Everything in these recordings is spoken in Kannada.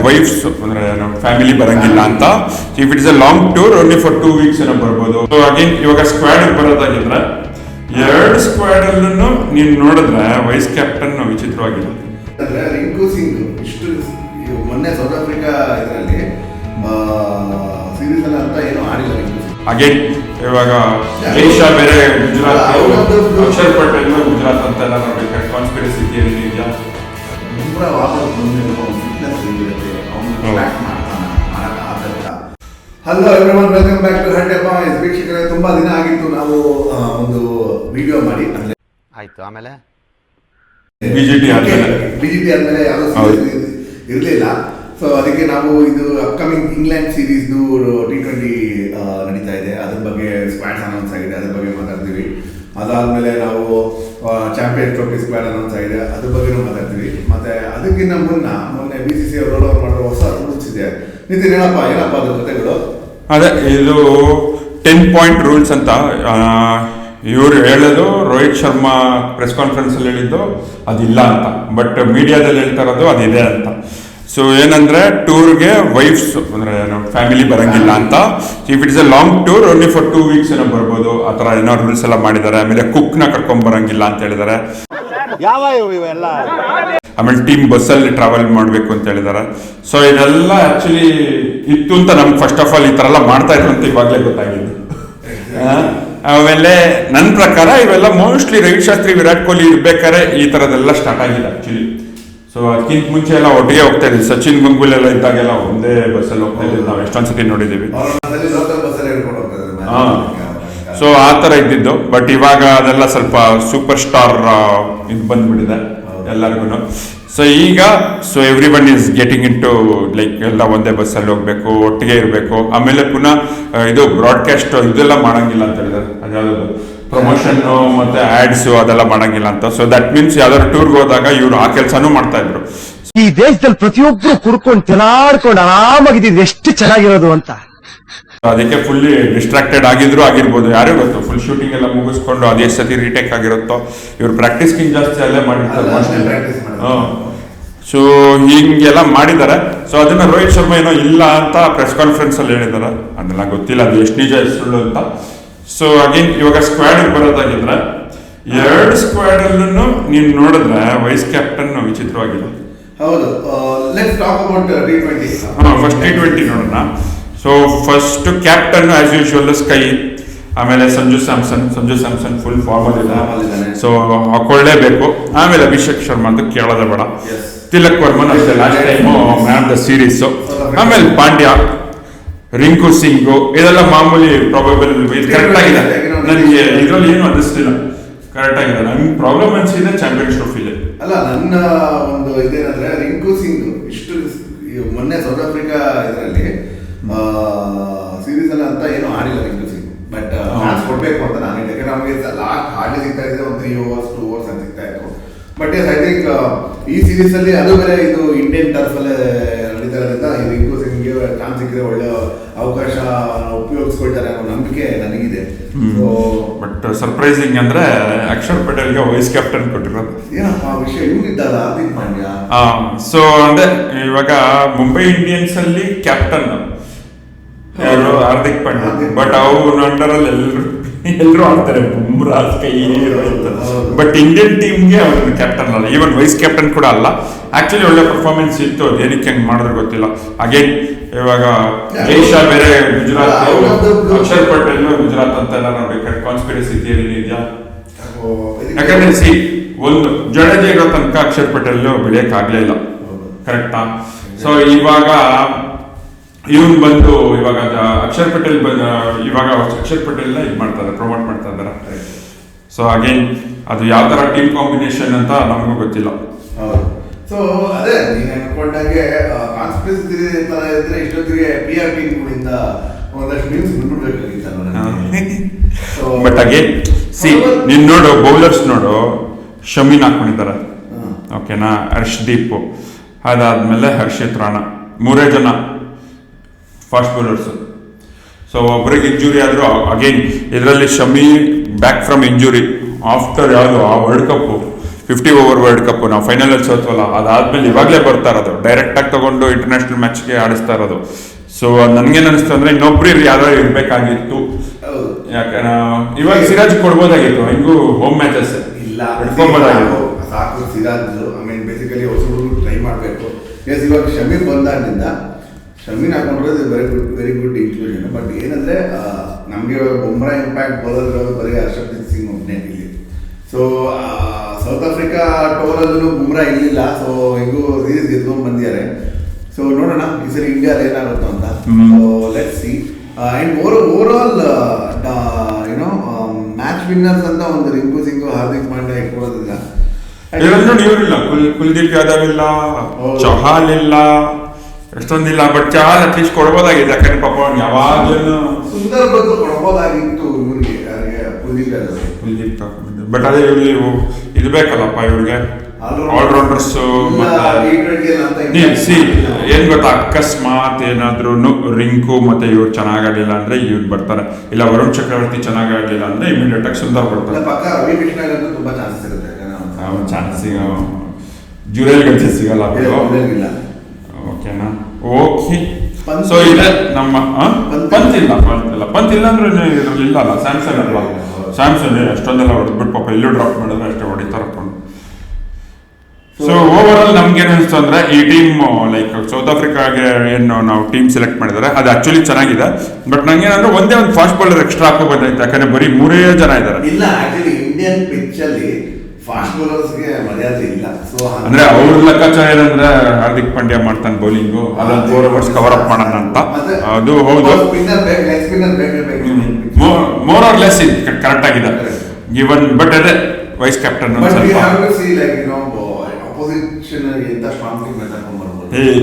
ವೈಫ್ಸ್ ಅಂದ್ರೆ ನಮ್ಮ ಫ್ಯಾಮಿಲಿ ಬರಂಗಿಲ್ಲ ಅಂತ. If it's a long tour only for 2 weeks ಏನೋ ಬರ್ಬೋದು. ಸೊ ಅಗೇನ್ ಇವಾಗ ಸ್ಕ್ವಾಡ್ ಬರೋದಾಗಿದ್ರೆ 2 ಸ್ಕ್ವಾಡ್ ಅಲ್ಲೂ ನೀನ್ ನೋಡಿದ್ರೆ ವೈಸ್ ಕ್ಯಾಪ್ಟನ್ ವಿಚಿತ್ರವಾಗಿದೆ. ಅಂದ್ರೆ ರಿಂಕು ಸಿಂಗ್ ಇಷ್ಟು ಮೊನ್ನೆ ಸೌತ್ ಆಫ್ರಿಕಾ ಇದರಲ್ಲಿ ಸೀರೀಸ್ ಅಲ್ಲ ಅಂತ ಏನೋ ಆಡಿಲ್ಲ ರಿಂಕು ಸಿಂಗ್. ಅಗೇನ್ ಇವಾಗ ಏಷ್ಯಾ ಬೇರೆ ಗುಜರಾತ್, ಅಕ್ಷರ್ ಪಟೇಲ್ ಗುಜರಾತ್ ಅಂತ ಎಲ್ಲ ನೋಡ್ಬೇಕಾದ್ರೆ ಕಾನ್ಸ್ಪಿರಸಿ ಥಿಯರಿ ಇದೆಯಾ? Hello everyone, welcome back to Hande boys. ವೀಕ್ಷಕರೇ, ತುಂಬಾ ದಿನ ಆಗಿತ್ತು ನಾವು ಒಂದು ವಿಡಿಯೋ ಮಾಡಿ. ಅಂದ್ರೆ ಆಯ್ತು, ಆಮೇಲೆ ಬಿಜಿಟಿ ಆದ್ಮೇಲೆ ಯಾವುದೋ ಇರಲಿಲ್ಲ. ಸೊ ಅದಕ್ಕೆ ನಾವು ಇದು ಅಪ್ಕಮಿಂಗ್ ಇಂಗ್ಲೆಂಡ್ ಸೀರೀಸ್ದು T20 ನಡೀತಾ ಇದೆ, ಅದ್ರ ಬಗ್ಗೆ ಸ್ಕ್ವಾಡ್ಸ್ ಅನೌನ್ಸ್ ಆಗಿದೆ, ಅದ್ರ ಬಗ್ಗೆ ಮಾತಾಡ್ತೀವಿ. ಅದಾದ್ಮೇಲೆ ನಾವು ಚಾಂಪಿಯನ್ ಟ್ರೋಫಿ ಸ್ಕ್ವಾಡ್ ಅನೌನ್ಸ್ ಆಗಿದೆ, ಅದ್ರ ಬಗ್ಗೆನೂ ಮಾತಾಡ್ತೀವಿ. ಮತ್ತೆ ಅದಕ್ಕಿಂತ ಮೊನ್ನೆ BCCI ರೋಲ್ ಓವರ್ ಮಾಡೋ ಹೊಸ ರೂಲ್ಸ್ ಇದೆ. ನಿತಿನ್, ಏನಪ್ಪ ಅದ್ರ ಜೊತೆಗಳು? ಅದೇ ಇದು 10 point ರೂಲ್ಸ್ ಅಂತ ಇವರು ಹೇಳೋದು. ರೋಹಿತ್ ಶರ್ಮಾ ಪ್ರೆಸ್ ಕಾನ್ಫರೆನ್ಸ್ ಅಲ್ಲಿ ಹೇಳಿದ್ದು ಅದಿಲ್ಲ ಅಂತ, ಬಟ್ ಮೀಡಿಯಾದಲ್ಲಿ ಹೇಳ್ತಾ ಇರೋದು ಅದಿದೆ ಅಂತ. ಸೊ ಏನಂದ್ರೆ ಟೂರ್ಗೆ ವೈಫ್ಸ್ ಅಂದ್ರೆ ನಮ್ಮ ಫ್ಯಾಮಿಲಿ ಬರಂಗಿಲ್ಲ ಅಂತ. If it's a long tour only for 2 weeks ಏನೋ ಬರ್ಬೋದು, ಆ ಥರ ಏನೋ ರೂಲ್ಸ್ ಎಲ್ಲ ಮಾಡಿದ್ದಾರೆ. ಆಮೇಲೆ ಕುಕ್ನ ಕರ್ಕೊಂಡ್ ಬರಂಗಿಲ್ಲ ಅಂತ ಹೇಳಿದ್ದಾರೆ. ಆಮೇಲೆ ಟೀಮ್ ಬಸ್ಸಲ್ಲಿ ಟ್ರಾವೆಲ್ ಮಾಡಬೇಕು ಅಂತ ಹೇಳಿದ್ದಾರೆ. ಸೊ ಇದೆಲ್ಲ ಆಕ್ಚುಲಿ ಇತ್ತು ಅಂತ ನಮ್ಗೆ ಫಸ್ಟ್ ಆಫ್ ಆಲ್ ಈ ಥರ ಎಲ್ಲ ಮಾಡ್ತಾ ಇದ್ರು ಅಂತ ಇವಾಗಲೇ ಗೊತ್ತಾಗಿದ್ದು. ಆಮೇಲೆ ನನ್ನ ಪ್ರಕಾರ ಇವೆಲ್ಲ ಮೋಸ್ಟ್ಲಿ ರವಿಶಾಸ್ತ್ರಿ, ವಿರಾಟ್ ಕೊಹ್ಲಿ ಇರ್ಬೇಕಾದ್ರೆ ಈ ಥರದ್ದೆಲ್ಲ ಸ್ಟಾರ್ಟ್ ಆಗಿದೆ ಆಕ್ಚುಲಿ. ಸೊ ಅದಕ್ಕಿಂತ ಮುಂಚೆ ಎಲ್ಲ ಒಟ್ಟಿಗೆ ಹೋಗ್ತಾ ಇದ್ವಿ. ಸಚಿನ್ ಗಂಗೂಲಿ ಎಲ್ಲ ಇದ್ದಾಗೆಲ್ಲ ಒಂದೇ ಬಸ್ಸಲ್ಲಿ ಹೋಗ್ತಾ ಇದ್ವಿ, ನಾವು ಎಷ್ಟೊಂದು ಸತಿ ನೋಡಿದ್ದೀವಿ. ಸೊ ಆ ಥರ ಇದ್ದಿದ್ದು. ಬಟ್ ಇವಾಗ ಅದೆಲ್ಲ ಸ್ವಲ್ಪ ಸೂಪರ್ ಸ್ಟಾರ್ ಇದು ಬಂದ್ಬಿಟ್ಟಿದೆ ಎಲ್ಲರಿಗೂ. ಸೊ ಈಗ everyone is getting into like ಎಲ್ಲ ಒಂದೇ ಬಸ್ಸಲ್ಲಿ ಹೋಗ್ಬೇಕು, ಒಟ್ಟಿಗೆ ಇರಬೇಕು. ಆಮೇಲೆ ಪುನಃ ಇದು ಬ್ರಾಡ್ಕಾಸ್ಟ್ ಇದೆಲ್ಲ ಮಾಡಂಗಿಲ್ಲ ಅಂತ ಹೇಳಿದ್ದಾರೆ. ಅದ್ಯಾವುದು ಪ್ರಮೋಷನ್ ಮತ್ತೆ ಆಡ್ಸ್ ಅದೆಲ್ಲ ಮಾಡಂಗಿಲ್ಲ ಅಂತ. ಸೊ ದಟ್ ಮೀನ್ಸ್ ಯಾವ್ದಾದ್ರು ಟೂರ್ಗೆ ಹೋದಾಗ ಇವ್ರು ಆ ಕೆಲಸನೂ ಮಾಡ್ತಾ ಇದ್ರು. ಈ ದೇಶದಲ್ಲಿ ಪ್ರತಿಯೊಬ್ರು ಕುಡ್ಕೊಂಡು ತೆಲಾಡ್ಕೊಂಡು ಆರಾಮಾಗಿದ್ದು ಎಷ್ಟು ಚೆನ್ನಾಗಿರೋದು ಅಂತ. ಅದಕ್ಕೆ ಫುಲ್ಲಿ ಡಿಸ್ಟ್ರಾಕ್ಟೆಡ್ ಆಗಿರ್ಬೋದು, ಯಾರೇ ಗೊತ್ತು. ಫುಲ್ ಶೂಟಿಂಗ್ ಎಲ್ಲ ಮುಗಿಸ್ಕೊಂಡು ಅದು ಎಷ್ಟು ಸತಿ ರೀಟೇಕ್ ಆಗಿರುತ್ತೋ, ಇವ್ರು ಪ್ರಾಕ್ಟೀಸ್ಗಿಂತ ಜಾಸ್ತಿ ಅಲ್ಲೇ ಮಾಡಿರ್ತಾರೆ. ಸೊ ಹಿಂಗೆಲ್ಲ ಮಾಡಿದ್ದಾರೆ. ಸೊ ಅದನ್ನ ರೋಹಿತ್ ಶರ್ಮಾ ಏನೋ ಇಲ್ಲ ಅಂತ ಪ್ರೆಸ್ ಕಾನ್ಫರೆನ್ಸ್ ಅಲ್ಲಿ ಹೇಳಿದ್ದಾರೆ. ಅದೆಲ್ಲ ಗೊತ್ತಿಲ್ಲ ಅದು ಎಷ್ಟು ನಿಜ ಎಷ್ಟು ಸುಳ್ಳು ಅಂತ. ಸೊ ಅಗೇನ್ ಇವಾಗ ಸ್ಕ್ವಾಡ್ ಬರೋದಾಗಿದ್ರೆ 2 ಸ್ಕ್ವಾಡ್ ಅಲ್ಲೂ ನೀನ್ ನೋಡಿದ್ರೆ ವೈಸ್ ಕ್ಯಾಪ್ಟನ್ ವಿಚಿತ್ರವಾಗಿದೆ. ಹೌದು, let's talk about T20. First T20 ನೋಡೋಣ. So first captain as usual sky, ಆಮೇಲೆ ಸಂಜು ಸ್ಯಾಮ್ಸನ್ ಫುಲ್ ಫಾರ್ಮ್ ಅಲ್ಲಿ, ಸೊ ಹಾಕೊಳ್ಳೇಬೇಕು. ಆಮೇಲೆ ಅಭಿಷೇಕ್ ಶರ್ಮಾ ಅಂತ ಕೇಳೋದೇ ಬೇಡ. ತಿಲಕ್ ವರ್ಮನ್ ಅಷ್ಟೇ, last time man of the series. ಆಮೇಲೆ ಪಾಂಡ್ಯ, ರಿಂಕು ಸಿಂಗ್, ಇದೆಲ್ಲ ಮಾಮೂಲಿ ಪ್ರಾಬಬಲ್. ಇದು ಕರೆಕ್ಟ್ ಆಗಿದೆ. ನನಗೆ ಇದರಲ್ಲಿ ಏನು ಅನ್ನಿಸ್ತಿಲ್ಲ, ಕರೆಕ್ಟ್ ಆಗಿದೆ. ನನ್ಗೆ ಪ್ರಾಬ್ಲಮ್ ಅನ್ಸಿದೆ ಚಾಂಪಿಯನ್ಸ್ ಟ್ರೋಫಿಲಿ. ಅಲ್ಲ, ನನ್ನ ಒಂದು ಇದೇನಂದ್ರೆ ರಿಂಕು ಸಿಂಗ್ ಇಷ್ಟು ಮೊನ್ನೆ ಸೌತ್ ಆಫ್ರಿಕಾ ಇದರಲ್ಲಿ ಸೀರೀಸ್ ಅಲ್ಲ ಅಂತ ಏನೋ ಆಡಿಲ್ಲ ರಿಂಕು ಸಿಂಗ್. ಬಟ್ ಚಾನ್ಸ್ ಕೊಡ್ಬೇಕು ಅಂತ ನಾನು ಹೇಳಿದೆ. ಯಾಕಂದ್ರೆ ನಮಗೆ ಲಾಸ್ಟ್ ಹಾರ್ಡ್ಲಿ ಸಿಗ್ತಾ ಇದ್ರೆ ಒಂದು 3 overs 2 overs ಅಂತ ಸಿಗ್ತಾ ಇತ್ತು. ಬಟ್ ಎಸ್, ಐ ಥಿಂಕ್ ಈ ಸೀರೀಸ್ ಅಲ್ಲಿ ಅದು ಬೇರೆ ಇದು ಇಂಡಿಯನ್ ಟರ್ಫ್ ಅಲ್ಲೇ ನಡೀತಾ ಇರೋದ್ರಿಂದ ಈ ರಿಂಕು ಸಿಂಗ್ಗೆ ಚಾನ್ಸ್ ಸಿಕ್ಕಿದ್ರೆ ಒಳ್ಳೆ ಅವಕಾಶ ಉಪಯೋಗಿಸ್ಕೊಳ್ತಾರೆ ಅನ್ನೋ ನಂಬಿಕೆ ನನಗಿದೆ. ಬಟ್ ಸರ್ಪ್ರೈಸಿಂಗ್ ಅಂದ್ರೆ ಅಕ್ಷರ್ ಪಟೇಲ್ಗೆ ವೈಸ್ ಕ್ಯಾಪ್ಟನ್ ಕೊಟ್ಟಿರೋದು. ಏನಪ್ಪ ವಿಷಯ, ಇವನಿದ್ದಲ್ಲ ಹಾರ್ದಿಕ್ ಪಾಂಡ್ಯ. ಸೊ ಅಂದ್ರೆ ಇವಾಗ ಮುಂಬೈ ಇಂಡಿಯನ್ಸ್ ಅಲ್ಲಿ ಕ್ಯಾಪ್ಟನ್ ಯಾರು ಹಾರ್ದಿಕ್ ಪಾಂಡ್ಯ. ಬಟ್ ಅವ್ರ ಅಂಡರಲ್ಲಿ ಎಲ್ಲರೂ ಆಡ್ತಾರೆ, ಬುಮ್ರಾ, ಕೈ. ಬಟ್ ಇಂಡಿಯನ್ ಟೀಮ್ಗೆ ಅವ್ರ ಕ್ಯಾಪ್ಟನ್ ಅಲ್ಲ, ಈವನ್ ವೈಸ್ ಕ್ಯಾಪ್ಟನ್ ಕೂಡ ಅಲ್ಲ. ಆಕ್ಚುಲಿ ಒಳ್ಳೆ ಪರ್ಫಾರ್ಮೆನ್ಸ್ ಇತ್ತು. ಅದು ಏನಕ್ಕೆ ಹೆಂಗ್ ಮಾಡಿದ್ರೆ ಗೊತ್ತಿಲ್ಲ. ಅಗೇನ್ ಇವಾಗ ಏಷ್ಯಾ ಬೇರೆ ಗುಜರಾತ್, ಅಕ್ಷರ್ ಪಟೇಲ್ ಗುಜರಾತ್ ಅಂತ ಎಲ್ಲ ನೋಡ್ಬೇಕಾದ್ರೆ ಕಾನ್ಸ್ಪಿರಸಿ ಥಿಯರಿ ಇದೆಯಾ? ಯಾಕಂದ್ರೆ ಒಂದು ಜಡೇಜಾ ಇರೋ ತನಕ ಅಕ್ಷರ್ ಪಟೇಲ್ ಬೆಳೆಯಕ್ ಆಗ್ಲೇ ಇಲ್ಲ, ಕರೆಕ್ಟಾ? ಸೊ ಇವಾಗ ಇವನ್ ಬಂದು ಇವಾಗ ಅಕ್ಷರ್ ಪಟೇಲ್ ಇವಾಗ ಅಕ್ಷರ್ ಪಟೇಲ್ನ ಇದು ಮಾಡ್ತಾರೆ, ಪ್ರಮೋಟ್ ಮಾಡ್ತಾ ಇದ್ದಾರೆ. ಸೊ ಅಗೇನ್ ಅದು ಯಾವ ತರ ಟೀಮ್ ಕಾಂಬಿನೇಷನ್ ಅಂತ ನಮಗೂ ಗೊತ್ತಿಲ್ಲ. ಸೊ ಅದೇ ನೀನು ಅನ್ಕೊಂಡಂಗೆ ಕಾನ್ಸ್ಪಿರಸಿ ತರ ಇದ್ರೆ ಇಷ್ಟೊತ್ತಿಗೆ PR ಟೀಮ್ಗಳಿಂದ ಒಂದಷ್ಟು ನ್ಯೂಸ್ ಬಿಟ್ಬಿಡ್ಬೇಕಾಗಿತ್ತು. ಬಟ್ ಅಗೇನ್ ನೀನ್ ನೋಡು, ಬೌಲರ್ಸ್ ನೋಡು, ಶಮೀನ್ ಹಾಕೊಂಡಿದ್ದಾರೆ, ಓಕೆನಾ, ಹರ್ಷದೀಪ್, ಅದಾದ್ಮೇಲೆ ಹರ್ಷಿತ್ ರಾಣಾ, 3 ಜನ ಫಾಸ್ಟ್ ಬೌಲರ್ಸ್. ಸೊ ಒಬ್ರಿಗೆ ಇಂಜುರಿ ಆದ್ರು. ಅಗೇನ್ ಇದರಲ್ಲಿ Shami back from injury after ಯಾವುದು ಆ world cup 50 over world cup ನಾವು ಫೈನಲ್ ಅಲ್ಲಿ ಸೋತ್ವಲ್ಲ, ಅದಾದ್ಮೇಲೆ ಇವಾಗಲೇ ಬರ್ತಾ ಇರೋದು, ಡೈರೆಕ್ಟ್ ಆಗಿ ತಗೊಂಡು ಇಂಟರ್ನ್ಯಾಷನಲ್ ಮ್ಯಾಚ್ಗೆ ಆಡಿಸ್ತಾ ಇರೋದು. ಸೊ ನನ್ಗೇನ್ ಅನಿಸ್ತು ಅಂದ್ರೆ ಇನ್ನೊಬ್ರು ಯಾರೋ ಇರ್ಬೇಕಾಗಿತ್ತು. ಹೌದು. ಯಾಕಂದ್ರೆ ಇವಾಗ ಸಿರಾಜ್ ಕೊಡ್ಬೋದಾಗಿತ್ತು, ಹಿಂಗೂ ಹೋಮ್ ಮ್ಯಾಚಸ್ ಇಲ್ಲ ಇಟ್ಕೊಬೋದಾಗಿತ್ತು. ಸಾಕು ಸಿರಾಜ್. ಐ ಮೀನ್ ಬೇಸಿಕಲಿ ಹೊಸಬ್ರು ಟ್ರೈ ಮಾಡಬೇಕು. ಎಸ್, ಇವಾಗ ಶಮಿ ಬಂದಾಗಿನಿಂದ ಶಮೀನ್ ಹಾಕೊಂಡ್ರೆ ವೆರಿ ಗುಡ್ ಇನ್ಕ್ಲೂಷನ್. ಬಟ್ ಏನಂದ್ರೆ ನಮಗೆ ಬುಮ್ರಾ ಇಂಪ್ಯಾಕ್ಟ್ ಬೌಲರ್ ಬರೀ ಹರ್ಷಪ್ರೀತ್ ಸಿಂಗ್ ಒಬ್ಬನೇ ಇಲ್ಲಿ. ಸೊ ಸೌತ್ ಆಫ್ರಿಕಾ ಟೋರಲ್ಲೂ ಬುಮ್ರಾ ಇರಲಿಲ್ಲ. ಸೊ ಹಿಂಗೂ ಸೀರೀಸ್ ಗೆದ್ಕೊಂಡು ಬಂದಿದ್ದಾರೆ. ಸೊ ನೋಡೋಣ ಈ ಸರಿ ಇಂಡಿಯಾದ ಏನಾಗುತ್ತೋ ಅಂತ. So let's see. And over all you know match winners ಅಂತ ಒಂದು ರಿಂಕು ಸಿಂಗ್, ಹಾರ್ದಿಕ್ ಪಾಂಡ್ಯ ಇಟ್ಕೊಳ್ಳೋದಿಲ್ಲ. ಇವರಿಲ್ಲ, ಕುಲ್ದೀಪ್ ಯಾದವ್ ಇಲ್ಲ, ಚಹಾಲ್ ಇಲ್ಲ, ಎಷ್ಟೊಂದಿಲ್ಲ. ಬಟ್ ಚಹಾಲ್ ಅಟ್ಲೀಸ್ಟ್ ಕೊಡ್ಬೋದಾಗಿದೆ, ಯಾಕಂದ್ರೆ ಪಾಪ ಅವ್ನು ಯಾವಾಗಲೂ ಸುಂದರ್ ಬದಲು ಕೊಡ್ಬೋದಾಗಿತ್ತು ಇವರಿಗೆ, ಕುಲ್ದೀಪ್ ಯಾದವ್. ಬಟ್ ಅದೇ ಇವ್ರಲ್ಲಿ ಇದು ಬೇಕಲ್ಲಪ್ಪ ಇವ್ರಿಗೆ ಆಲ್ರೌಂಡರ್ಸ್. ಏನ್ ಗೊತ್ತಾ, ಅಕಸ್ಮಾತ್ ಏನಾದ್ರು ರಿಂಕು ಮತ್ತೆ ಇವ್ರು ಚೆನ್ನಾಗಾಗಲಿಲ್ಲ ಅಂದ್ರೆ ಇವ್ರು ಬರ್ತಾರೆ, ಇಲ್ಲ ವರುಣ್ ಚಕ್ರವರ್ತಿ ಚೆನ್ನಾಗಾಗಲಿಲ್ಲ ಅಂದ್ರೆ ಇಮಿಡಿಯೇಟ್ ಆಗಿ ಸುಂದರ್ ಬರ್ತಾರೆ. ಪಕ್ಕ ರವಿ ಕೃಷ್ಣಗಂತೂ ತುಂಬಾ ಚಾನ್ಸಸ್ ಇರುತ್ತೆ. ಚಾನ್ಸ್ ಜೂರಿಯಲ್ಗೆ ಸಿಗಲ್ಲ. ಓಕೆನಾ, ಓಕೆ. ಸೊ ಇದೆ ನಮ್ಮ ಪಂತ್ ಇಲ್ಲ ಅಂದ್ರೆ ಇದ್ರಲ್ಲಿ ಇಲ್ಲ ಅಲ್ಲ, ಸ್ಯಾಮ್ಸಂಗ್ ಅಲ್ವಾ, ಸ್ಯಾಮ್ಸಂಗ್ ಅಷ್ಟೊಂದೆಲ್ಲ ಹೊಡೆದ್ಬಿಟ್ಟು ಪಾಪ ಎಲ್ಲೂ ಡ್ರಾಪ್ ಮಾಡಿದ್ರೆ ಅಷ್ಟೇ ಹೊಡಿತಾರೆ. ಸೊ ಓವರ್ ಆಲ್ ನಮ್ಗೆ ಏನು ಅನಿಸ್ತು ಅಂದ್ರೆ ಈ ಟೀಮ್ ಲೈಕ್ ಸೌತ್ ಆಫ್ರಿಕಾಗೆ ಏನು ನಾವು ಟೀಮ್ ಸೆಲೆಕ್ಟ್ ಮಾಡಿದ್ದಾರೆ ಅದು ಆಕ್ಚುಲಿ ಚೆನ್ನಾಗಿದೆ. ಬಟ್ ನಂಗೇನಂದ್ರೆ ಒಂದೇ ಒಂದು ಫಾಸ್ಟ್ ಬೌಲರ್ ಎಕ್ಸ್ಟ್ರಾ ಹಾಕೋಬೋದಾಯ್ತು, ಯಾಕಂದ್ರೆ ಬರೀ 3 ಜನ ಇದ್ದಾರೆ. ಇಲ್ಲ, ಆಕ್ಚುಲಿ ಇಂಡಿಯನ್ ಪಿಚ್ ಅಲ್ಲಿ ಫಾಸ್ಟ್ ಬೌಲರ್ಸ್ಗೆ ಮರ್ಯಾದೆ ಇಲ್ಲ. ಸೊ ಅಂದ್ರೆ ಅವ್ರ ಲೆಕ್ಕಾಚಾರ ಏನಂದ್ರೆ ಹಾರ್ದಿಕ್ ಪಾಂಡ್ಯ ಮಾಡ್ತಾನೆ ಬೌಲಿಂಗು, ಅದೊಂದು 4 ಓವರ್ಸ್ ಕವರ್ ಅಪ್ ಮಾಡೋಣ ಅಂತ. ಅದು ಹೌದು, ಮೋರ್ ಆರ್ ಲೆಸ್ ಕರೆಕ್ಟ್ ಆಗಿದೆ ಗಿವನ್. ಬಟ್ ಅದೇ ವೈಸ್ ಕ್ಯಾಪ್ಟನ್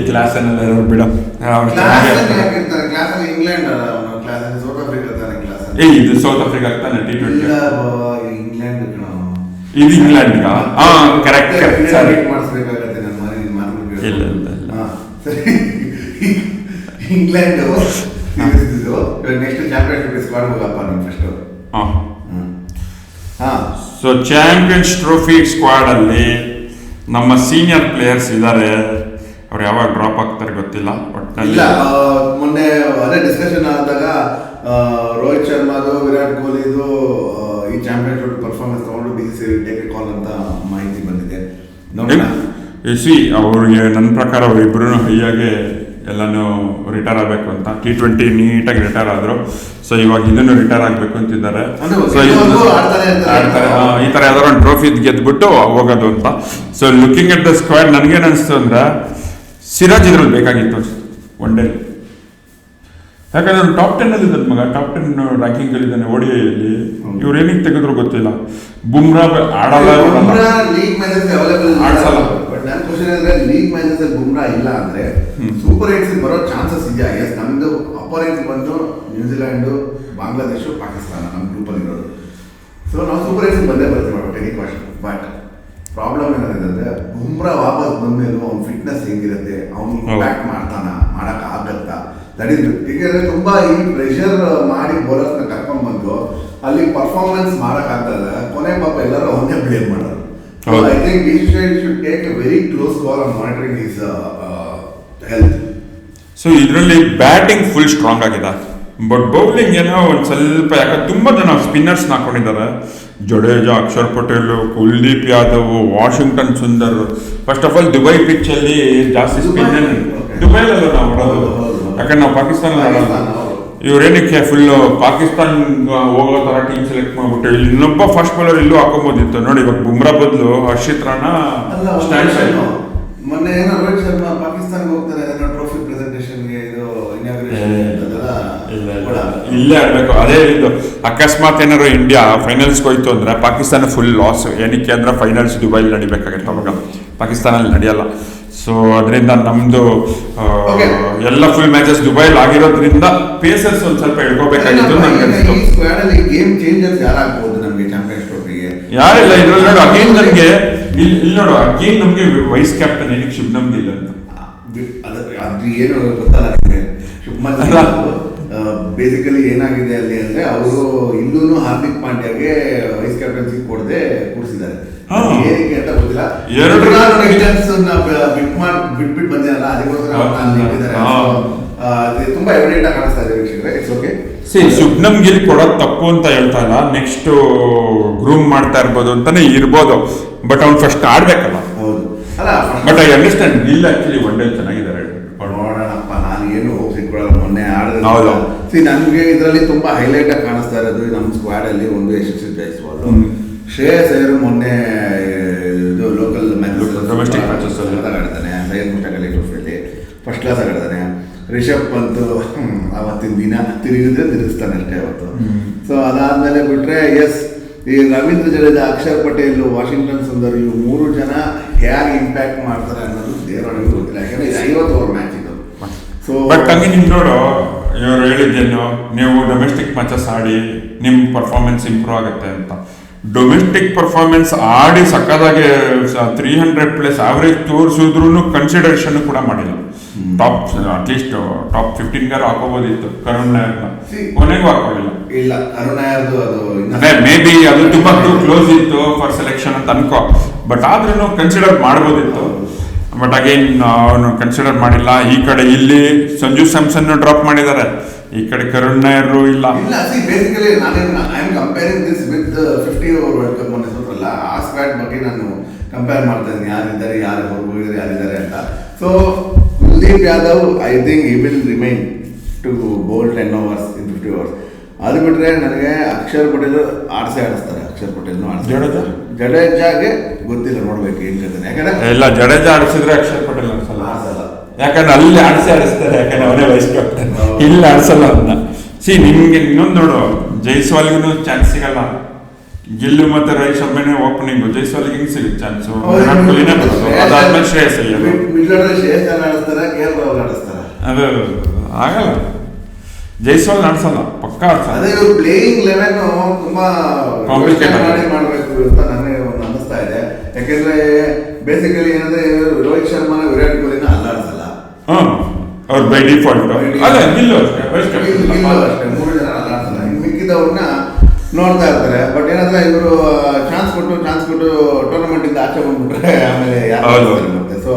ಕ್ಲಾಸ್ ಬಿಡ ಇದು ಸೌತ್ ಆಫ್ರಿಕಾ ತಾನೆ T20. ಇದು England correct England next championship squad ಹೋಗಪ್ಪ ನಿಮ್ಮ first. So champions trophy squad ಅಲ್ಲಿ ನಮ್ಮ ಸೀನಿಯರ್ ಪ್ಲೇಯರ್ಸ್ ಇದ್ದಾರೆ. ಅವ್ರು ಯಾವಾಗ ಡ್ರಾಪ್ ಆಗ್ತಾರೆ ಗೊತ್ತಿಲ್ಲ. ಇಲ್ಲ, ಮೊನ್ನೆ ಅದೇ ಡಿಸ್ಕಷನ್ ಆದಾಗ ರೋಹಿತ್ ಶರ್ಮಾದು, ವಿರಾಟ್ ಕೊಹ್ಲಿದು ಈ ಚಾಂಪಿಯನ್ ಟ್ರೋಫಿ ಪರ್ಫಾರ್ಮೆನ್ಸ್ ತಗೊಂಡು BCCI ಟೇಕ್ ಎ ಕಾಲ್ ಅಂತ ಮಾಹಿತಿ ಬಂದಿದೆ. ಅವ್ರಿಗೆ ನನ್ನ ಪ್ರಕಾರ ಅವರಿಬ್ರು ಹೈಯಾಗೆ ಎಲ್ಲಾನು ರಿಟೈರ್ ಆಗಬೇಕು ಅಂತ. T20 ನೀಟಾಗಿ ರಿಟೈರ್ ಆದ್ರು. ಸೊ ಇವಾಗ ಇದನ್ನು ರಿಟೈರ್ ಆಗಬೇಕು ಅಂತಿದ್ದಾರೆ. ಸೊ ಆಡ್ತಾರೆ, ಈ ತರ ಯಾವ್ದಾರು ಒಂದು ಟ್ರೋಫಿ ಗೆದ್ಬಿಟ್ಟು ಹೋಗೋದು ಅಂತ. So looking at the squad ನನ್ಗೇನು ಅನಿಸ್ತು ಅಂದ್ರೆ ಸಿರಾಜ್ ಇದ್ರಲ್ಲಿ ಬೇಕಾಗಿತ್ತು ಒನ್ ಡೇ. ಯಾಕಂದ್ರೆ ಅವ್ನು ಟಾಪ್ 10 ಅಲ್ಲಿ ಇದ್ದಾನೆ ಮಗ, ಟಾಪ್ 10 ರ್ಯಾಂಕಿಂಗ್ ಅಲ್ಲಿ ಇದ್ದಾನೆ ODIಯಲ್ಲಿ. ಇವ್ರು ಏನಿಗೆ ತೆಗೆದ್ರು ಗೊತ್ತಿಲ್ಲ. ಬುಮ್ರಾ ಆಡಲ್ಲ, ಲೀಗ್ ಮ್ಯಾಚಸ್ ಅವೈಲೇಬಲ್ ಆಡ್ಸಲ್ಲ. ಬಟ್ ನನ್ನ ಕ್ವಶನ್ ಅಂದ್ರೆ ಲೀಗ್ ಮ್ಯಾಚಸ್ ಅಲ್ಲಿ ಬುಮ್ರಾ ಇಲ್ಲ ಅಂದ್ರೆ ಸೂಪರ್ 8 ಬರೋ ಚಾನ್ಸಸ್ ಇದೆಯಾ? ಎಸ್, ನಮ್ದು ಅಪೋನೆಂಟ್ ಬಂದು ನ್ಯೂಜಿಲ್ಯಾಂಡ್, ಬಾಂಗ್ಲಾದೇಶ, ಪಾಕಿಸ್ತಾನ ನಮ್ಮ ಗ್ರೂಪ್ ಅಲ್ಲಿ ಇರೋದು. ಸೊ ನಾವು ಸೂಪರ್ 8 ಬಂದೇ ಬರ್ತೀವಿ ಮಾಡೋ ಟೆನಿ ಕ್ವಶನ್. ಬಟ್ ಪ್ರಾಬ್ಲಮ್ ಏನಾಗಿದೆ ಅಂದ್ರೆ ಬುಮ್ರಾ ವಾಪಸ್ ಬಂದ್ಮೇಲೆ ಅವ್ನ ಫಿಟ್ನೆಸ್ ಹೆಂಗಿರುತ್ತೆ, ಅವ್ನು ಇಂಪ್ಯಾಕ್ಟ್ ಮಾಡ್ತಾನ, ಮಾಡಕ್ ಆಗತ್ತಾ? ದಟ್ ಇಸ್ ಏಕೆಂದ್ರೆ ತುಂಬಾ ಈ ಪ್ರೆಷರ್ ಮಾಡಿ ಬೌಲರ್ಸ್ನ ಕರ್ಕೊಂಡ್ ಬಂದು ಅಲ್ಲಿ ಪರ್ಫಾರ್ಮೆನ್ಸ್ ಮಾಡಕ್ ಆಗ್ತದೆ. ಕೊನೆ ಪಾಪ ಎಲ್ಲರೂ ಅವನ್ನೇ ಬ್ಲೇಮ್ ಮಾಡೋರು. I think BCCI should take a very close call on monitoring his health. So ಇದರಲ್ಲಿ ಬ್ಯಾಟಿಂಗ್ ಫುಲ್ ಸ್ಟ್ರಾಂಗ್ ಆಗಿದೆ. ಬಟ್ ಬೌಲಿಂಗ್ ಏನೋ ಒಂದು ಸ್ವಲ್ಪ, ಯಾಕಂದ್ರೆ ತುಂಬಾ ಜನ ಸ್ಪಿನ್ನರ್ಸ್ ಹಾಕೊಂಡಿದ್ದಾರೆ. Jadeja, Akshar Patel, Kuldeep Yadav, Washington Sundar. First of all Dubai pitch ಅಲ್ಲಿ ಜಾಸ್ತಿ ಸ್ಪಿನ್ನರ್ ದುಬೈಲಲ್ಲ ನಾವು ಆಡೋದು, ಯಾಕಂದ್ರೆ ನಾವು ಪಾಕಿಸ್ತಾನ ಆಡೋದು. ಇವ್ರೇನಕ್ಕೆ ಫುಲ್ ಪಾಕಿಸ್ತಾನ್ ಹೋಗೋ ತರ ಟೀಮ್ ಸೆಲೆಕ್ಟ್ ಮಾಡ್ಬಿಟ್ಟು ಇಲ್ಲಿ ಇನ್ನೊಬ್ಬ ಫಾಸ್ಟ್ ಬೌಲರ್ ಇಲ್ಲೂ ಹಾಕೋಬೋದಿತ್ತು. ನೋಡಿ ಇವಾಗ ಬುಮ್ರಾ ಬದಲು ಹರ್ಷಿತ್ ರಾಣಾ ಸ್ಟ್ಯಾಂಡ್. ಮೊನ್ನೆ ಏನೋ ರೋಹಿತ್ ಶರ್ಮಾ ಪಾಕಿಸ್ತಾನ್ಗೆ ಹೋಗ್ತಾರೆ, ಏನೋ ಟ್ರೋಫಿ ಪ್ರೆಸೆಂಟೇಷನ್ಗೆ, ಇದು ಇಲ್ಲೇ ಆಡ್ಬೇಕು. ಅದೇ ಇದು ಅಕಸ್ಮಾತ್ ಏನಾದ್ರು ಇಂಡಿಯಾ ಫೈನಲ್ಸ್ಗೆ ಹೋಯ್ತು ಅಂದ್ರೆ ಪಾಕಿಸ್ತಾನ ಫುಲ್ ಲಾಸ್. ಏನಕ್ಕೆ ಅಂದ್ರೆ ಫೈನಲ್ಸ್ ದುಬೈಲಿ ನಡಿಬೇಕಾಗತ್ತೆ, ಅವಾಗ ಪಾಕಿಸ್ತಾನಲ್ಲಿ ನಡೆಯಲ್ಲ. ಸೊ ಅದರಿಂದ ನಮ್ದು ಎಲ್ಲ ಫುಲ್ ಮ್ಯಾಚಸ್ ದುಬೈಲಿ ಆಗಿರೋದ್ರಿಂದ ಪೇಸರ್ಸ್ ಒಂದ್ ಸ್ವಲ್ಪ ಹೇಳ್ಕೋಬೇಕಾಗಿತ್ತು ನನಗೆ ಅನಿಸ್ತು. ಗೇಮ್ ಚೇಂಜರ್ಸ್ ಯಾರಾಗಬಹುದು ನಮಗೆ ಚಾಂಪಿಯನ್ಸ್ ಟ್ರೋಫಿಗೆ? ಯಾರಿಲ್ಲ ಇದ್ರಲ್ಲಿ. ನೋಡು ಅಗೇನ್ ನನಗೆ ಇಲ್ಲಿ ನೋಡು ಅಗೇನ್ ನಮ್ಗೆ ವೈಸ್ ಕ್ಯಾಪ್ಟನ್ ಏನಕ್ಕೆ ಶುಭ್ಮನ್ ಗಿಲ್ ಅಂತ ಅದು ಏನು ಗೊತ್ತಲ್ಲ ನಿಮಗೆ. ಶುಭ್ಮನ್ ಬೇಸಿಕಲಿ ಏನಾಗಿದೆ ಅಲ್ಲಿ ಅಂದ್ರೆ ಅವರು ಇಲ್ಲೂ ಹಾರ್ದಿಕ್ ಪಾಂಡ್ಯಗೆ ವೈಸ್ ಕ್ಯಾಪ್ಟನ್ಸಿ ಕೊಡದೆ ಕೂರಿಸಿದ್ದಾರೆ. ಹಾ. ಏನಕ್ಕೆ ಅಂತ ಗೊತ್ತಿಲ್ಲ. ಎರಡು ಬಿಟ್ಬಿಟ್ಟು ಬಂದಿರಲ್ಲ ಅದಕ್ಕೋಸ್ಕರ ನಾನು ಇಟ್ಟಿದ್ದಾರೆ. ಹಾ. ಅದು ತುಂಬಾ ಎವಿಡೆಂಟ್ ಆಗಿ ಕಾಣಿಸ್ತಾ ಇದೆ ವೀಕ್ಷಕರೇ. It's okay. ಶುಭ್ನಮ್ ಗಿಲ್ ಕೊಡೋದು ತಪ್ಪು ಅಂತ ಹೇಳ್ತಾ ಇಲ್ಲ, ನೆಕ್ಸ್ಟ್ ಗ್ರೂಮ್ ಮಾಡ್ತಾ ಇರ್ಬೋದು ಅಂತಾನೆ ಇರ್ಬೋದು, ಬಟ್ ಅವ್ನು ಫಸ್ಟ್ ಆಡ್ಬೇಕಲ್ಲ. ಹೌದು ಅಲ್ಲ, but I understand Gill actually one day ಚೆನ್ನಾಗಿದ್ದಾರೆ. ನೋಡೋಣಪ್ಪ, ನಾನು ಏನು ಹೋಗಿ ಸಿಕ್ಕೊಳ್ಳಲ್ಲ. ಮೊನ್ನೆ ಹೌದು. ಆಡಿದ್ರೆ ನನಗೆ ಇದರಲ್ಲಿ ತುಂಬಾ ಹೈಲೈಟ್ ಆಗಿ ಕಾಣಿಸ್ತಾ ಇರೋದು ನಮ್ಮ ಸ್ಕ್ವಾಡ್ ಅಲ್ಲಿ ಒಂದು ಯಶಸ್ವಿ ಜೈಸ್ವಾಲ್, ಶ್ರೇಯಸ್ ಅಯ್ಯರ್ ಮೊನ್ನೆ ಇದು ಲೋಕಲ್ ಡೊಮೆಸ್ಟಿಕ್ ಮ್ಯಾಚಸ್ ಆಡ್ತಾನೆ, ಸೈಯದ್ ಮುಷ್ತಾಕ್ ಅಲಿ ಟ್ರೋಫಿಯಲ್ಲಿ ಫಸ್ಟ್ ಕ್ಲಾಸ್ ಆಡ್ತಾನೆ. ರಿಷಬ್ ಪಂತ್ ಅವತ್ತಿನ ದಿನ ತಿರುಗಿಸ್ತಾನೆ ಅಷ್ಟೇ ಅವತ್ತು. ಸೊ ಅದಾದ್ಮೇಲೆ ಬಿಟ್ರೆ ಎಸ್, ಈ ರವೀಂದ್ರ ಜಡೇಜಾ, ಅಕ್ಷರ್ ಪಟೇಲ್, ವಾಷಿಂಗ್ಟನ್ ಸುಂದರ್, ಇವು 3 ಜನ ಹೇಗೆ ಇಂಪ್ಯಾಕ್ಟ್ ಮಾಡ್ತಾರೆ ಅನ್ನೋದು ದೇವರೊಳಗೆ ಗೊತ್ತಿಲ್ಲ. ಯಾಕಂದ್ರೆ ಇದು 50 ಓವರ್ ಮ್ಯಾಚ್ ಇದು. ಸೊ ಬಟ್ ಹಂಗೆ ನಿಮ್ ನೋಡು, ಇವ್ರು ಹೇಳಿದ್ದೇನು, ನೀವು ಡೊಮೆಸ್ಟಿಕ್ ಮ್ಯಾಚಸ್ ಆಡಿ ನಿಮ್ ಪರ್ಫಾರ್ಮೆನ್ಸ್ ಇಂಪ್ರೂವ್ ಆಗುತ್ತೆ ಅಂತ. ಡೊಮೆಸ್ಟಿಕ್ ಪರ್ಫಾರ್ಮೆನ್ಸ್ ಆಡಿ ಸಕ್ಕದಾಗೆ 300+ ಆವರೇಜ್ ತೋರಿಸಿದ್ರು ಕನ್ಸಿಡರೇಷನ್ ಕೂಡ ಮಾಡಿಲ್ಲ. ಟಾಪ್ ಅಟ್ಲೀಸ್ಟ್ ಟಾಪ್ 15 ಹಾಕೋಬೋದಿತ್ತು ಕರುಣ್ ನಾಯರ್ನ, ಕೊನೆಗೂ ಹಾಕೊಳ್ಳಿಲ್ಲ. ಇಲ್ಲ, ಕರುಣ್ ನಾಯರ್ದು ಅದು ಅದೇ ಮೇ ಬಿ ಅದು ತುಂಬಾ ಕ್ಲೋಸ್ ಇತ್ತು ಫಾರ್ ಸೆಲೆಕ್ಷನ್ ಅಂತ ಅನ್ಕೋ, ಬಟ್ ಆದ್ರೂ ಕನ್ಸಿಡರ್ ಮಾಡ್ಬೋದಿತ್ತು. ಬಟ್ ಅಗೇನ್ ಅವನು ಕನ್ಸಿಡರ್ ಮಾಡಿಲ್ಲ. ಈ ಕಡೆ ಇಲ್ಲಿ ಸಂಜು ಸ್ಯಾಮ್ಸನ್ ಡ್ರಾಪ್ ಮಾಡಿದ್ದಾರೆ, ಈ ಕಡೆ ಕರುಣ್ ನಾಯರ್ ಇಲ್ಲ. Basically I am comparing this with 50 over world cup ಮೊನ್ನೆ ಸೋತ್ರಲ್ಲ, ಆ ಸ್ಕ್ವಾಡ್ ಬಗ್ಗೆ ನಾನು ಕಂಪೇರ್ ಮಾಡ್ತಾ ಇದ್ದೀನಿ, ಯಾರಿದ್ದಾರೆ, ಯಾರು ಹೋಗಿದ್ದಾರೆ, ಯಾರಿದ್ದಾರೆ ಅಂತ. So Kuldeep Yadav, I think he will remain to bowl 10 overs in 50 overs. ಅದು ಬಿಟ್ರೆ ನನಗೆ ಅಕ್ಷರ್ ಪಟೇಲ್ ಆಡಿಸ್ತಾರೆ. ಅಕ್ಷರ್ ಪಟೇಲ್ನು ಜಡೇಜಾಗೆ ಗೊತ್ತಿಲ್ಲ, ನೋಡ್ಬೇಕು ಏನ್ ಹೇಳ್ತಾನೆ. ಯಾಕಂದ್ರೆ ಇಲ್ಲ, ಜಡೇಜಾ ಆಡಿಸಿದ್ರೆ ಅಕ್ಷರ್ ಪಟೇಲ್ ಅನ್ಸಲ್ಲ, ಯಾಕಂದ್ರೆ ಅಲ್ಲಿ ಆಡಿಸ್ತಾರೆ, ಯಾಕಂದ್ರೆ ಅವನೇ ವಹಿಸ್ಕೊಳ್ತಾನೆ, ಇಲ್ಲಿ ಆಡಿಸಲ್ಲ ಅದನ್ನ. ನಿಮ್ಗೆ ಇನ್ನೊಂದು ನೋಡು, ಜೈಸ್ವಾಲ್ಗೂ ಚಾನ್ಸ್ ಸಿಗಲ್ಲ. ಗಿಲ್ಲು ಮತ್ತೆ ರೈಸ್ ಒಮ್ಮೆನೆ ಓಪನಿಂಗ್, ಜೈಸ್ವಾಲ್ಗೆ ಹಿಂಗ್ ಸಿಗುತ್ತೆ ಚಾನ್ಸ್. ವಿರಾಟ್ ಕೊಹ್ಲಿನೇ ಬರೋದು, ಅದಾದ್ಮೇಲೆ ಶ್ರೇಯಸ್ ಅಯ್ಯರ್ ಅದು ಆಗಲ್ಲ. ಜೈಸ್ವಾಲ್ ಆಡ್ಸಲ್ಲ, ಪಕ್ಕಾ ಆಡ್ಸಲ್ಲ. ಅದೇ ಪ್ಲೇಯಿಂಗ್ 11 ತುಂಬಾ ಕಾಂಪ್ಲಿಕೇಟೆಡ್ ಮಾಡಬೇಕು ಅಂತ ನನಗೆ ಒಂದು ಅನಿಸ್ತಾ ಇದೆ. ಯಾಕೆಂದ್ರೆ ಬೇಸಿಕಲಿ ಏನಂದ್ರೆ ರೋಹಿತ್ ಶರ್ಮಾ, ವಿರಾಟ್ ಕೊಹ್ಲಿನ ಅಲ್ಲಾಡ್ಸಲ್ಲ. ಅವ್ರು ಬೈ ಡಿಫಾಲ್ಟ್ ಅಲ್ಲ, ಗಿಲ್ಲು ಅಷ್ಟೇ 3 ಜನ ಅಲ್ಲಾಡ್ಸಲ್ಲ. ಇನ್ನು ಮಿಕ್ಕಿದವ್ರನ್ನ ನೋಡ್ತಾ ಇರ್ತಾರೆ. ಬಟ್ ಏನಂದ್ರೆ ಇವರು ಚಾನ್ಸ್ ಕೊಟ್ಟು ಟೂರ್ನಮೆಂಟ್ ಇಂದ ಆಚೆ ಬಂದ್ಬಿಟ್ರೆ ಆಮೇಲೆ ಯಾರು ಮತ್ತೆ. ಸೊ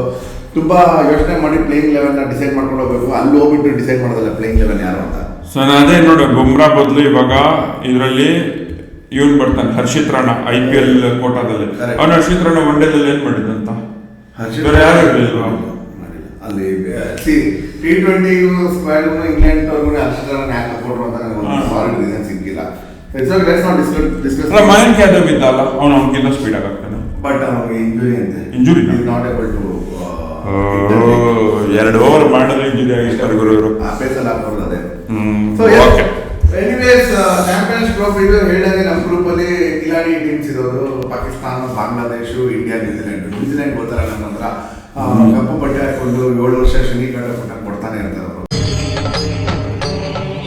ತುಂಬಾ ಯೋಚನೆ ಮಾಡಿ ಪ್ಲೇಯಿಂಗ್ 11 ಡಿಸೈಡ್ ಮಾಡ್ಕೊಂಡು ಹೋಗ್ಬೇಕು. ಅಲ್ಲಿ ಹೋಗ್ಬಿಟ್ಟು ಡಿಸೈಡ್ ಮಾಡೋದಲ್ಲ ಪ್ಲೇಯಿಂಗ್ 11 ಯಾರು ಅಂತ. ಸೊ ಅದೇ ನೋಡಿ, ಬುಮ್ರಾ ಬದಲು ಇವಾಗ ಇದರಲ್ಲಿ ಇವನ್ ಬರ್ತಾನೆ, ಹರ್ಷಿತ್ ರಾಣಾ, IPL ಕೋಟಾದಲ್ಲಿ. ಅವನು ಹರ್ಷಿತ್ ರಾಣಾ ಒನ್ ಡೇದಲ್ಲಿ ಏನ್ ಮಾಡಿದಂತ ಯಾರು ಇರಲಿಲ್ವಾ ಅಲ್ಲಿ? T20 ಸ್ಕ್ವಾಡ್ ಇಂಗ್ಲೆಂಡ್ ಅವ್ರಿಗೆ ಹರ್ಷಿತ್ ರಾಣಾ ಯಾಕೆ ಕೊಟ್ಟರು ಅಂತ ನನಗೆ ಸಾಲಿಡ್ ರೀಸನ್ ಸಿಕ್ಕಿಲ್ಲ. ಮಯಾಂಕ್ ಯಾದವ್ ಇದ್ದಲ್ಲ, ಅವನಿಗಿಂತ ಸ್ಪೀಡ್ ಆಗ್ತಾನೆ. ಬಟ್ ಅವನಿಗೆ injury not able to 2 over ಮಾಡಿದ್ರೆ ಇಂಜುರಿ ಆಗಿರ್ತಾರೆ ಗುರು. ಆ ಪೇಸಲ್ಲಿ ಹಾಕೋದು ಅದೇ. ಎನಿವೇಸ್, ಚಾಂಪಿಯನ್ಸ್ ಟ್ರೋಫಿ ಹೇಳಿದ್ರೆ ನಮ್ಮ ಗ್ರೂಪ್ ಅಲ್ಲಿ ಕಿಲಾಡಿ ಟೀಮ್ಸ್ ಇರೋದು ಪಾಕಿಸ್ತಾನ, ಬಾಂಗ್ಲಾದೇಶ, ಇಂಡಿಯಾ, ನ್ಯೂಜಿಲೆಂಡ್ ಗೊತ್ತರ ನನ್ನ ಹತ್ರ ಕಪ್ಪು ಬಟ್ಟೆ ಹಾಕೊಂಡು 7 ವರ್ಷ ಶನಿ ಕಟ್ಟ ಕೊಡ್ತಾನೆ ಇರ್ತಾರೆ ಅವರು.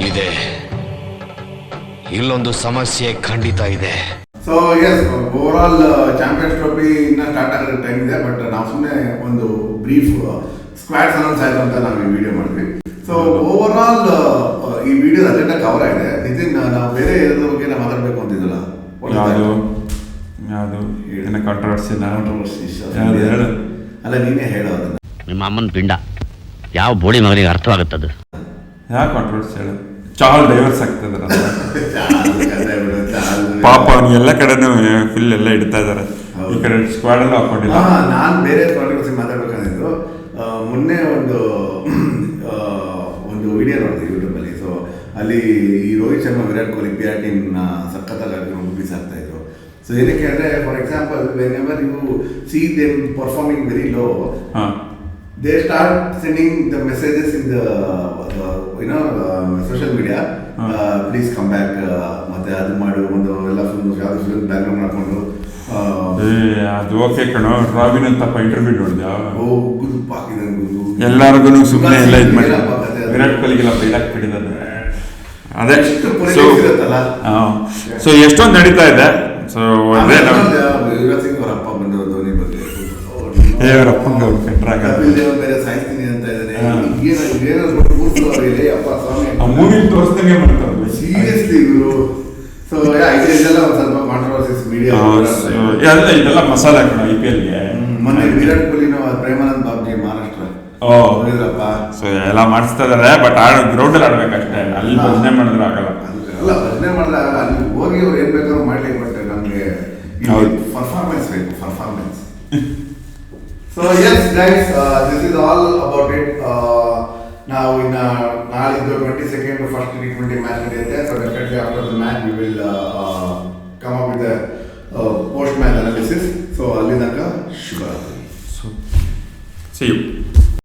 ಇದೆ, ಇಲ್ಲೊಂದು ಸಮಸ್ಯೆ ಖಂಡಿತ ಇದೆ. So yes, overall Champions Trophy ಇನ್ನ ಸ್ಟಾರ್ಟ್ ಆಗೋ ಟೈಮ್ ಇದೆ. ಬಟ್ ನಾವು ಸುಮ್ಮನೆ ಒಂದು ಬ್ರೀಫ್ ಸ್ಕ್ವಾಡ್ಸ್ ಅನೌನ್ಸ್ ಆಯ್ತು ಅಂತ ನಾವು ಈ ವಿಡಿಯೋ ಮಾಡಿದ್ವಿ. ಸೊ ಓವರ್ ಆಲ್ ಈ ವಿಡಿಯೋ ಅಜೆಂಡಾ ಕವರ್ ಆಗಿದೆ. ನಿತಿನ್, ನಾವು ಬೇರೆ ಇರೋದ್ರ ಬಗ್ಗೆ ನಾವು ಮಾತಾಡಬೇಕು ಅಂತಿದ್ದಲ್ಲ, ಕಾಂಟ್ರವರ್ಸಿ ಅಲ್ಲ, ನೀನೇ ಹೇಳೋ ಅದನ್ನ. ನಿಮ್ಮ ಅಮ್ಮನ ಪಿಂಡ ಯಾವ ಬೋಳಿ ಮಗನಿಗೆ ಅರ್ಥವಾಗುತ್ತದು? ಯಾಕೆ ಕಾಂಟ್ರವರ್ಸಿ ಹೇಳು? ಚಾಲ್ ಡೈವರ್ಸ್ ಆಗ್ತದೆ ಪಾಪ, ಅವ್ನು ಎಲ್ಲ ಕಡೆನೂ ಫುಲ್ ಎಲ್ಲ ಇಡ್ತಾ ಇದಾರೆ. ಈ ಕಡೆ ಸ್ಕ್ವಾಡ್ ಎಲ್ಲ ಹಾಕೊಂಡಿಲ್ಲ. ನಾನು ಬೇರೆ ಕಾಂಟ್ರವರ್ಸಿ ಮಾತಾಡ್ಬೇಕಂದಿದ್ದು, ಮೊನ್ನೆ ಒಂದು ವಿಡಿಯೋ ನೋಡಿದೆ ಯೂಟ್ಯೂಬಲ್ಲಿ. ಸೊ ಅಲ್ಲಿ ಈ ರೋಹಿತ್ ಶರ್ಮಾ, ವಿರಾಟ್ ಕೊಹ್ಲಿ PR ಟೀಮ್ನ ಸಖತ್ತಾಗಿ ಮೂವೀಸ್ ಆಗ್ತಾ ಇದ್ರು. ಸೊ ಏನಕ್ಕೆ ಅಂದರೆ, for example, when ever U see them performing very low, they start sending the messages in the social media, please come back, ಮತ್ತೆ ಅದು ಮಾಡು, ಒಂದು ಎಲ್ಲ ಯಾವ್ದು ಫಿಲ್ಮ್ ಬ್ಯಾಕ್ಗ್ರೌಂಡ್ ಹಾಕೊಂಡು. ಅದು ಓಕೆ ಕಣೋ, ರಾಬಿನ್ ಅಂತಪ್ಪ ಇಂಟರ್ವ್ಯೂ ನೋಡಿದ್ಯಾ? ಗುರುಪ್ ಹಾಕಿದಾರೆ, ಎಲ್ಲರಿಗೂ ಸುಮ್ಮನೆ ಎಲ್ಲ ಇದು ಮಾಡಿ ವಿರಾಟ್ ಕೊಹ್ಲಿಗೆಲ್ಲ ಬೈಲಾಕ್ ಬಿಟ್ಟಿದ್ದಾರೆ. ಅದೇ ಸೊ ಎಷ್ಟೊಂದು ನಡೀತಾ ಇದೆ. ಸೊ ಅದೇ ಯುವರಾಜ್ ಸಿಂಗ್ ಅವರ ಅಪ್ಪ ಬಂದು ಧೋನಿ ಬಗ್ಗೆ ಬೇರೆ ಸಾಯ್ತೀನಿ ಅಂತ ಇದ್ದಾನೆ. ಮೂವಿ ತೋರಿಸ್ದಂಗೆ ಮಾಡ್ತಾರೆ ಸೀರಿಯಸ್ಲಿ ಇವರು. ಸೊ ಇದೆಲ್ಲ ಒಂದು ಸ್ವಲ್ಪ ಕಾಂಟ್ರವರ್ಸಿಸ್ ಮೀಡಿಯಾ. ಇದೆಲ್ಲ ಮಸಾಲೆ ಕಣ IPLಗೆ. ಮೊನ್ನೆ ವಿರಾಟ್ ಕೊಹ್ಲಿನ ಪ್ರೇಮಾನಂದ್ ಬಾಬ್ಜಿ ಮಹಾರಾಷ್ಟ್ರ ಹೋಗಿದ್ರಪ್ಪ. ಸೊ ಎಲ್ಲ ಮಾಡಿಸ್ತಾ ಇದಾರೆ, ಬಟ್ ಗ್ರೌಂಡ್ ಅಲ್ಲಿ ಆಡ್ಬೇಕಷ್ಟೇ, ಅಲ್ಲಿ ಭಜನೆ ಮಾಡಿದ್ರೆ ಆಗಲ್ಲ. ಅಲ್ಲ ಭಜನೆ ಮಾಡಿದ್ರೆ ಅಲ್ಲಿ ಹೋಗಿ ಅವ್ರು ಏನ್ ಬೇಕಾದ್ರೂ ಮಾಡ್ಲಿಕ್ಕೆ, ಬಟ್ ನಮ್ಗೆ ಪರ್ಫಾರ್ಮೆನ್ಸ್ ಬೇಕು, performance. So yes guys, this is all about it. ನಾವು ಇನ್ನ ನಾಳಿದ್ದು 22nd ಫಸ್ಟ್ T20 ಮ್ಯಾಚ್ ನಡೆಯುತ್ತೆ. So definitely after the match we will